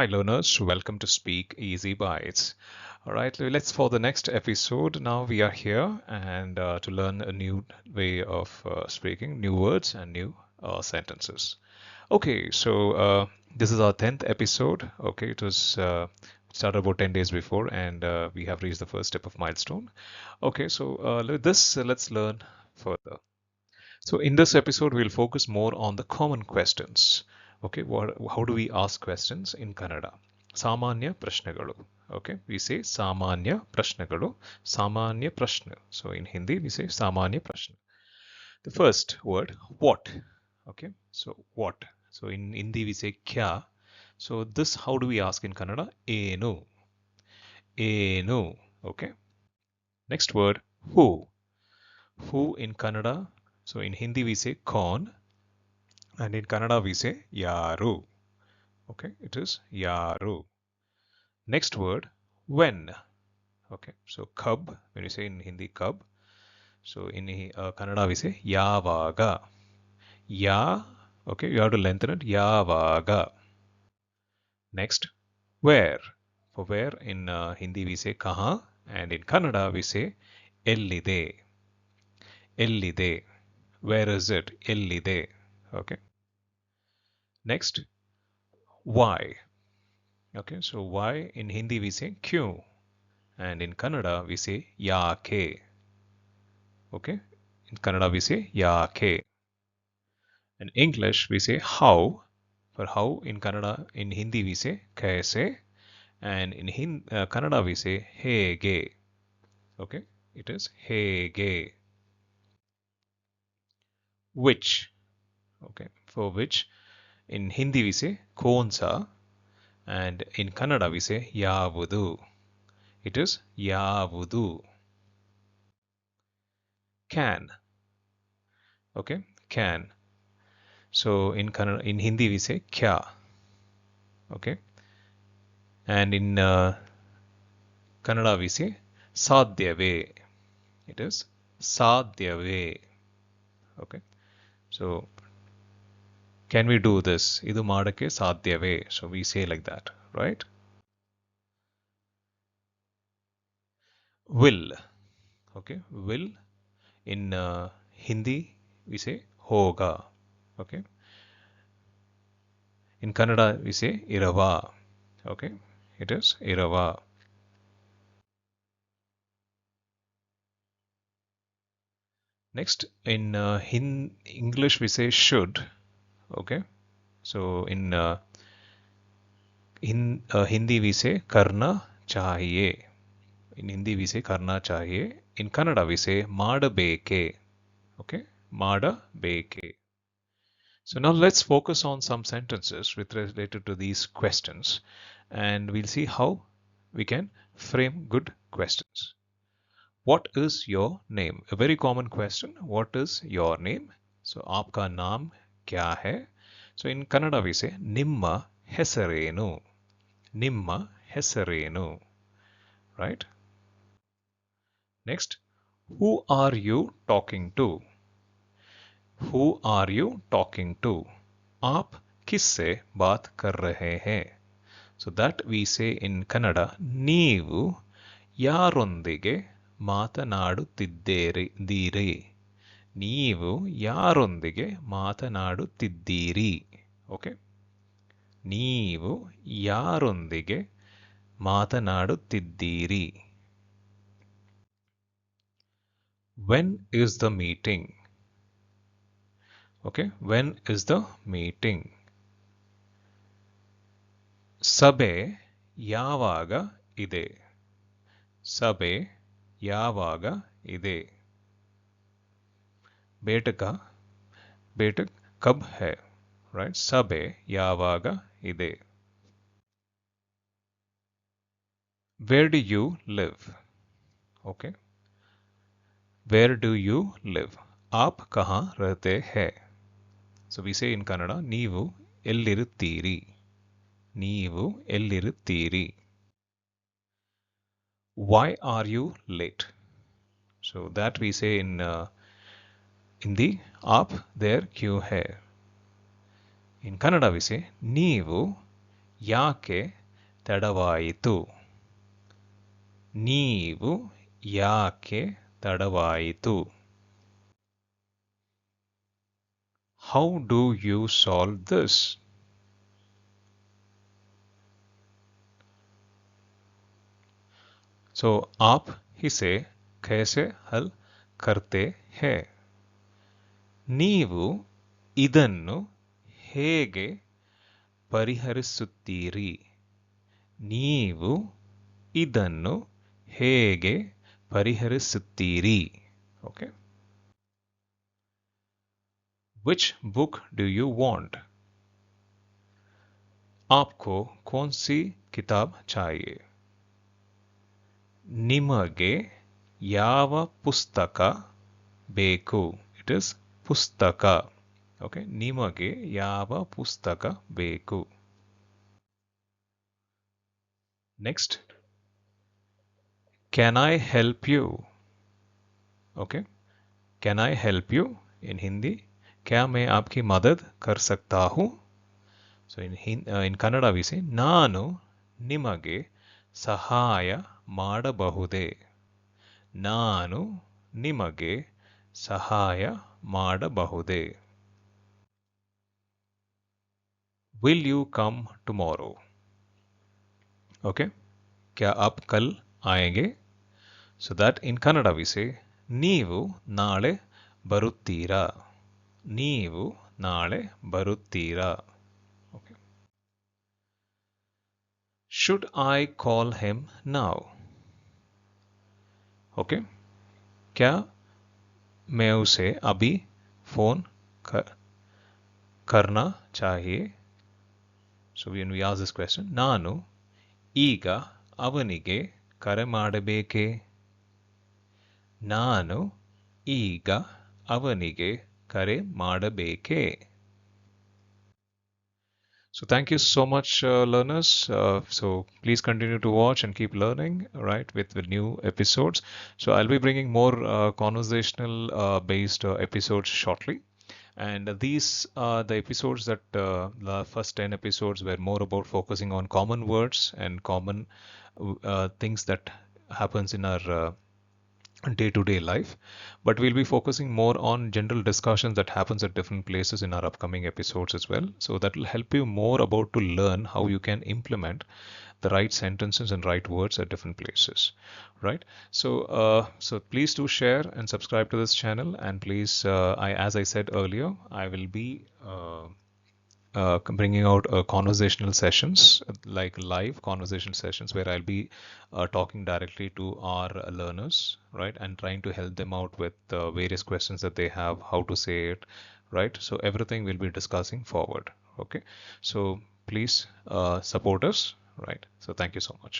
Hi learners, welcome to Speak Easy Bytes. All right, let's for the next episode. Now we are here and to learn a new way of speaking, new words and new sentences. Okay, so this is our 10th episode. Okay, it was started about 10 days before and we have reached the first step of milestone. Okay, so let's learn further. So in this episode, we'll focus more on the common questions. Okay, how do we ask questions in Kannada? Samanya prashnagalu. Okay, we say Samanya prashnagalu, Samanya prashna. So in Hindi, we say Samanya prashna. The first word, what? Okay, so what? So in Hindi, we say kya. So this, how do we ask in Kannada? Enu. Enu. Okay. Next word, who. Who in Kannada? So in Hindi, we say kaun. And in Kannada we say yaru. Okay, it is yaru. Next word, when. Okay, so cub, when you say in Hindi cub. So in Kannada we say yavaga. Ya, okay, you have to lengthen it. Yavaga. Next, where. For where in Hindi we say kaha. And in Kannada we say ellide. Ellide. Where is it? Ellide. Okay. Next, why. Okay, so why in Hindi we say kyun. And in Kannada we say yake. Okay, in Kannada we say yake. In English we say how. For how in Kannada, in Hindi we say kaise. And in Kannada we say hege. Okay, it is hege. Which. Okay, for which in Hindi we say konsa. And in Kannada we say yavudu. It is yavudu. Can. Okay, can. So in Kannada, in Hindi we say kya. Okay, and in Kannada we say sadhyave. It is sadhyave. Okay, so can we do this? Idu madake sadhyave. So we say like that, right? Will. Okay, will. In Hindi we say hoga. Okay, in Kannada we say irava. Okay, it is irava. Next, in English we say should. Okay, so in Hindi we say karna chahiye. In Hindi we say karna chahiye. In Kannada we say madabeke. Okay, madabeke. So now let's focus on some sentences with related to these questions, and we'll see how we can frame good questions. What is your name? A very common question. What is your name? So aapka naam kya hai? So in Kannada we say nimma hesarenu. Nimma hesarenu. Right? Next, who are you talking to? Who are you talking to? आप किससे बात कर रहे हैं? So that we say in Kannada, ನೀವು ಯಾರೊಂದಿಗೆ ಮಾತನಾಡುತ್ತಿದ್ದೀರಿ? ನೀವು ಯಾರೊಂದಿಗೆ ಮಾತನಾಡುತ್ತಿದ್ದೀರಿ? Okay? ನೀವು ಯಾರೊಂದಿಗೆ ಮಾತನಾಡುತ್ತಿದ್ದೀರಿ? When is the meeting? Okay, when is the meeting? ಸಭೆ ಯಾವಾಗ ಇದೆ? ಸಭೆ ಯಾವಾಗ ಇದೆ? ಬೇಟಕ ಬೇಟಕ್ ಕಬ್ है, right? ಸಭೆ ಯಾವಾಗ ಇದೆ? Where do you live? Okay, where do you live? आप कहाँ रहते हैं? So we say in Kannada, ನೀವು ಎಲ್ಲಿರುತ್ತೀರಿ? ನೀವು ಎಲ್ಲಿರುತ್ತೀರಿ? Why are you late? So that we say in Hindi, आप there क्यों है? In Kannada we say, ನೀವು ಯಾಕೆ ತಡವಾಯಿತು? ನೀವು ಯಾಕೆ ತಡವಾಯಿತು? How do you solve this? So आप इसे कैसे हल करते हैं? ನೀವು ಇದನ್ನು ಹೇಗೆ ಪರಿಹರಿಸುತ್ತೀರಿ? ನೀವು ಇದನ್ನು ಹೇಗೆ ಪರಿಹರಿಸುತ್ತೀರಿ? Okay. Which book do you want? आपको कौन सी किताब चाहिए? ನಿಮಗೆ ಯಾವ ಪುಸ್ತಕ ಬೇಕು? It is ಪುಸ್ತಕ. Okay. ನಿಮಗೆ ಯಾವ ಪುಸ್ತಕ ಬೇಕು? Next. Can I help you? Okay. Can I help you? In Hindi, क्या मैं आपकी मदद कर सकता हूँ? So in Kannada we say, ನಾನು ನಿಮಗೆ ಸಹಾಯ ಮಾಡಬಹುದೇ? ನಾನು ನಿಮಗೆ ಸಹಾಯ ಮಾಡಬಹುದೇ? Will you come tomorrow? Okay. क्या आप कल आएंगे? So that in Kannada we say, ನೀವು ನಾಳೆ ಬರುತ್ತೀರಾ? ನೀವು ನಾಳೆ ಬರುತ್ತೀರಾ? Okay. Should I call him now? Okay. क्या मैं उसे अभी फोन करना चाहिए? So when we ask this question, ನಾನು ಈಗ ಅವನಿಗೆ ಕರೆ ಮಾಡಬೇಕೇ? ನಾನು ಈಗ ಅವನಿಗೆ ಕರೆ ಮಾಡಬೇಕೇ? So thank you so much, learners. So please continue to watch and keep learning, right, with new episodes. So I'll be bringing more conversational based episodes shortly. And these are the episodes that the first 10 episodes were more about focusing on common words and common things that happens in our day-to-day life, but we'll be focusing more on general discussions that happens at different places in our upcoming episodes as well. So that will help you more about to learn how you can implement the right sentences and right words at different places, right? So please do share and subscribe to this channel, and please, as I said earlier, I will be bringing out conversational sessions, like live conversation sessions, where I'll be talking directly to our learners, right, and trying to help them out with various questions that they have, how to say it, right? So everything we'll be discussing forward. Okay, so please support us, right? So thank you so much.